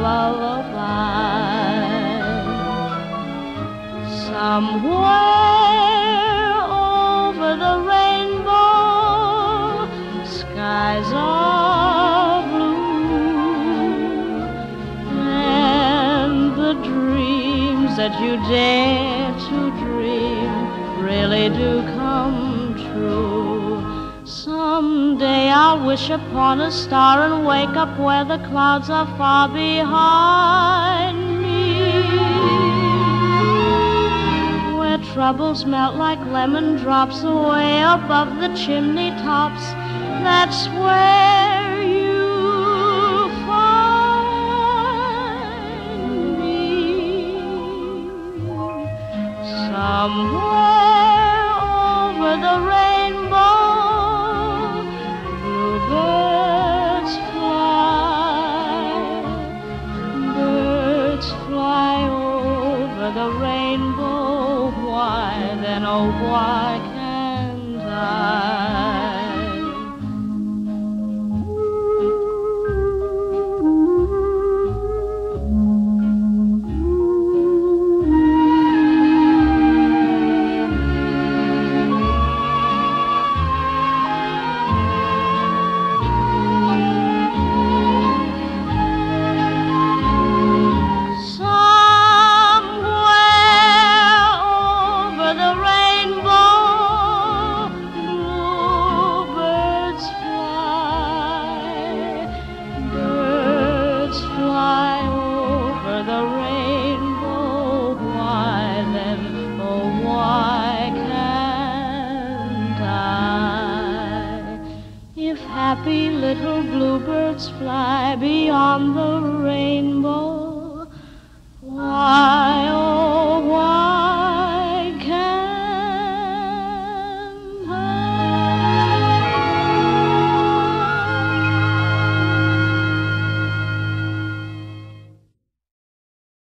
lullaby. Somewhere over the rainbow, skies are blue, and the dreams that you dare to dream really do come true. Someday I'll wish upon a star and wake up where the clouds are far behind me, where troubles melt like lemon drops away above the chimney tops. That's where you'll find me. Somewhere over the rainbow, bluebirds fly over the rainbow. Why then, oh why can't I? Happy little bluebirds fly beyond the rainbow. Why, oh,